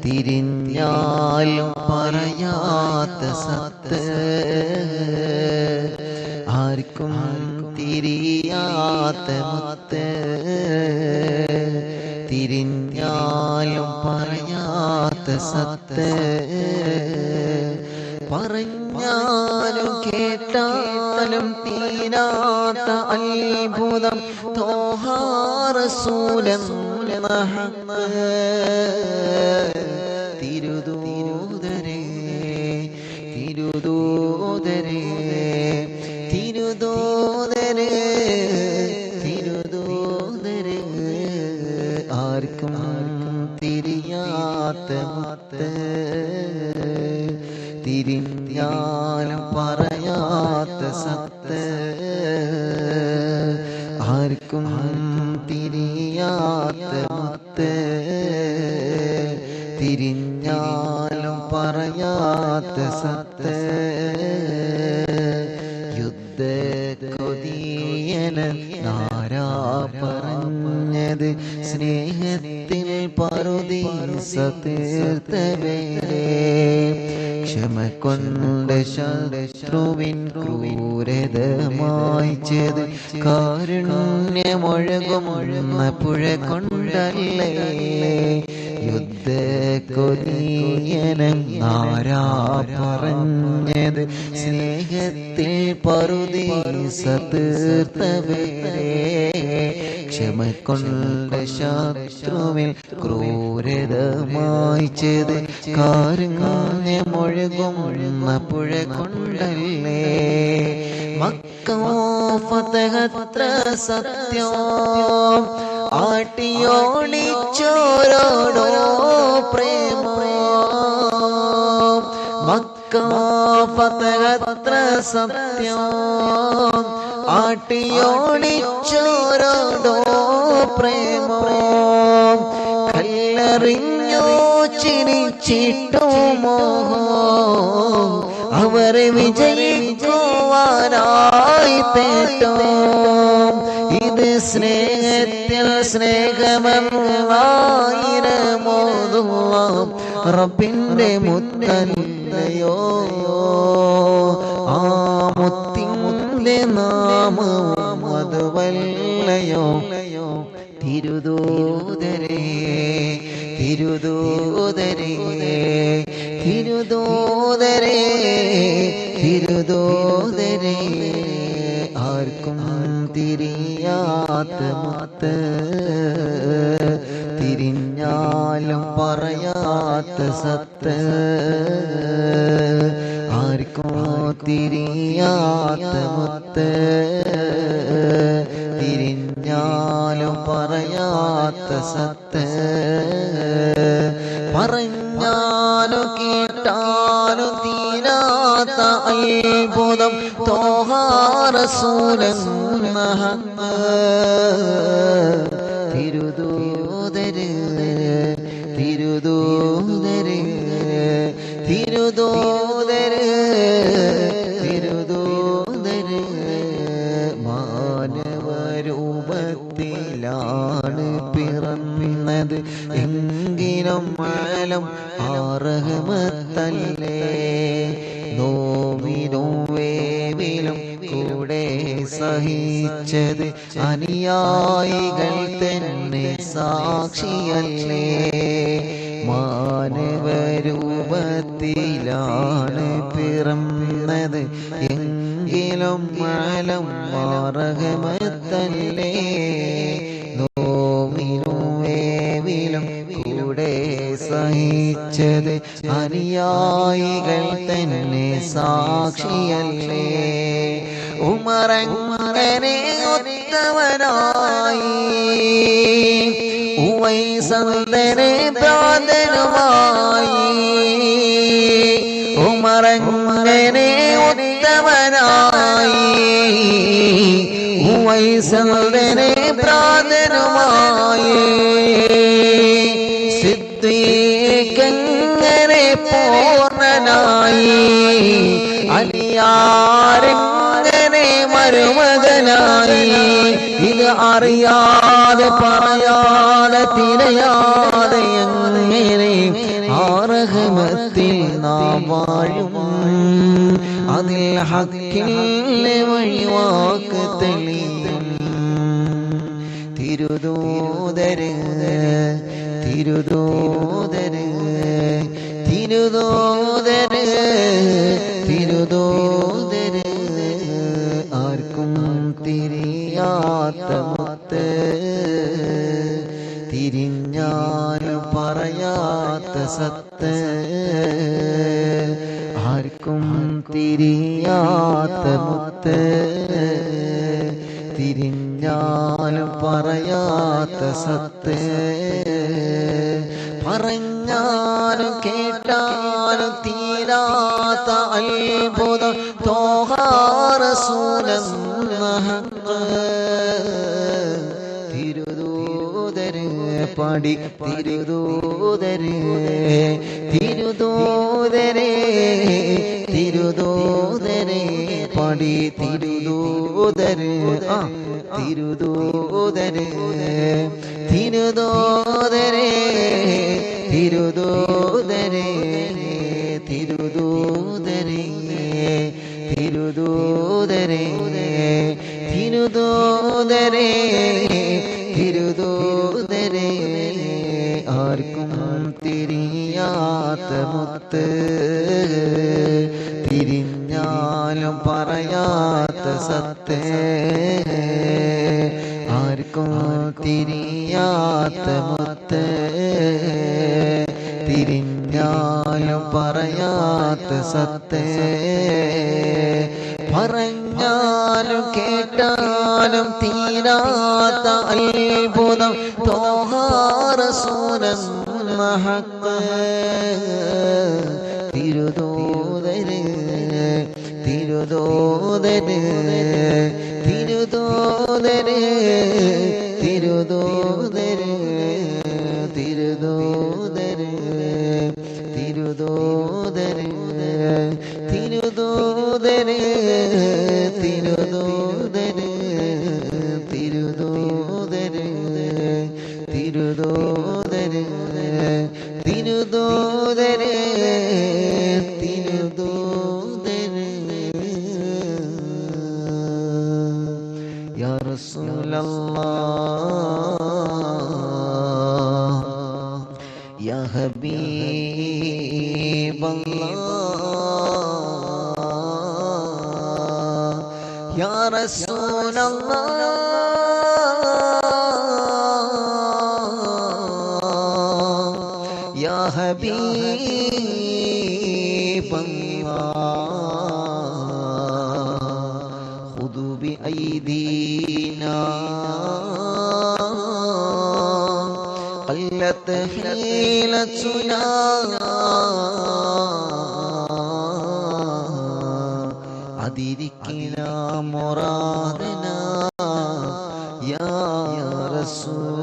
തിരിഞ്ഞാലും പറയാത്ത സത്ത് ആർക്കും തിരിയാത്ത മുത്ത് തിരിഞ്ഞാലും പറയാത്ത സത്ത് പറഞ്ഞാലും കേട്ടാലും തീരാത്ത അത്ഭുതം തോഹാ റസൂലെന്ന ഹഖ് തിരുദൂതരേ തിരുദൂതരേ തിരുദൂതരേ തിരുദൂതരേ ആർക്കും തിരിയാത്ത മുത്ത് തിരിഞ്ഞാലും പറയാത്ത സത്ത് ആർക്കും തിരിയാത്ത മുത്ത് തിരിഞ്ഞാലും പറയാത്ത സത്ത് യുദ്ധ കൊതിയന് നാരാ പറഞ്ഞത് സ്നേഹത്തിൽ പറുദീസ തീർത്തവേ ക്ഷമ കൊണ്ട് ശത്രുവിൻ ക്രൂരത മായ്ച്ചത് കാരുണ്യമൊഴുകുന്ന പുഴ കൊണ്ടല്ലേ യുദ്ധ കൊതിയനം നാരാ പറഞ്ഞത് സ്നേഹത്തിൽ പറുദീസ തീർത്തവേ ക്ഷമ കൊണ്ട് ശത്രുവിൽ ക്രൂരത മായ്ച്ചത് കാരുണ്യമൊഴുകുന്ന പുഴ കൊണ്ടല്ലേ മക്ക ഫതഹത്ര സത്യം ആട്ടിയോടിച്ചോരോടോ പ്രേമ മക്ക ഫതഹത്ര സത്യം ആട്ടിയോടിച്ചോരോടോ പ്രേമ കല്ലെറിഞ്ഞോ ചിരിച്ചിട്ടോ മോഹോ അവരെ വിജയിക്കുവാനായി തേട്ടോ ഇത് സ്നേഹത്തിൽ സ്നേഹമെന്നായിരമോതുള്ള റബ്ബിന്റെ മുത്തല്ലയോ ആ മുത്തിലെ നാമവും അതുവല്ലയോ തിരുദൂതരേ തിരുദൂതരേ തിരുദൂതരേ തിരുദൂതരേ ആർക്കും തിരിയാത്ത മുത്ത് തിരിഞ്ഞാലും പറയാത്ത സത്ത് ആർക്കും തിരിയാത്ത മുത്ത് തിരിഞ്ഞാലും പറയാത്ത സത്ത് പറഞ്ഞാലും കേട്ടാലും തീരാത്ത അത്ഭുതം തോഹാ റസൂലെന്ന ഹഖ് തിരുദൂതരേ തിരുദൂതരേ തിരുദൂതരേ തിരുദൂതരേ മാനവരൂപത്തിലാണ് പിറന്നത് എങ്കിലും മാലം ആറഹമത്തല്ലേ നോവിനും വേവിലും കൂടെ സഹിച്ചത് അനുയായികൾ തന്നെ സാക്ഷിയല്ലേ മാനവരൂപത്തിലാണ് പിറന്നത് എങ്കിലും മാലം മാറഹമത്തല്ലേ നോവിനും വേവിലും കൂടെ സഹിച്ചത് അനുയായികൾ തന്നെ സാക്ഷിയല്ലേ ഉമറങ്ങനെ ഒത്തവനായി ഉവൈസന്തനെ പ്രാതനുമായി ഉമറങ്ങനെ ഒത്തവനായി ഉവൈസന്തനെ പ്രാതനുമായി സിദ്ദീഖങ്ങനെ പൂർണ്ണനായി അലിയാരെങ്ങനെ മരുമകനായി ഇത് അറിയാതെ പറയാതെ തിരയാതെ റഹ്മത്തിൽ നാം വാഴും അതിൽ ഹക്കിലെ വഴിവാക്ക് തെളിയും തിരുദൂതര് തിരുദൂതര് തിരുദൂതര് തിരുദൂതര് ആർക്കും തിരിയാത്ത മുത്ത് തിരിഞ്ഞാലും പറയാത്ത സത്ത് ആർക്കും തിരിയാത്ത മുത്ത് തിരിഞ്ഞാലും പറയാത്ത സത്ത് പറഞ്ഞാലും കേട്ടാലും തീരാത്ത അത്ഭുതം ത്വാഹ റസൂലെന്ന ഹഖ് തിരുദൂതര് പാടി തിരുദൂതര് തിരുദൂതര് തിരുദൂതര് പാടി തിരുദൂതര് തിരുദൂതര് തിരുദൂതര് തിരുദൂതര് തിരുദൂതര് തിരുദൂതര് തിരുദൂതര് തിരുദൂതര് ആർക്കും തിരിയാത്ത മുത്ത് തിരിഞ്ഞാലും പറയാത്ത സത്ത് ആർക്കും തിരിയാത്ത മുത്ത് തിരിഞ്ഞാലും പറയാത്ത സത്ത് പറഞ്ഞാലും കേട്ടാലും തീരാത്ത അത്ഭുതം ത്വാഹ റസൂലെന്ന ഹഖ് തിരുദൂതര് തിരുദൂതര് തിരുദൂതര് തിരുദൂതര് തിരുദൂതര് തിരുദൂതര് തിരുദൂതര് തിരുദൂതര് തിരുദൂതര് തിരുദൂതര് തിരുദൂതര് തിരുദൂതര് യാ റസൂലല്ലാഹ് യാ ഹബീബല്ലാഹ് യാ റസൂലല്ലാഹ് യാ ഹബീബല്ലാഹ് ഖുദു ബിഐദീനാ قلت حيلتنا أدركنا مرادنا يا رسول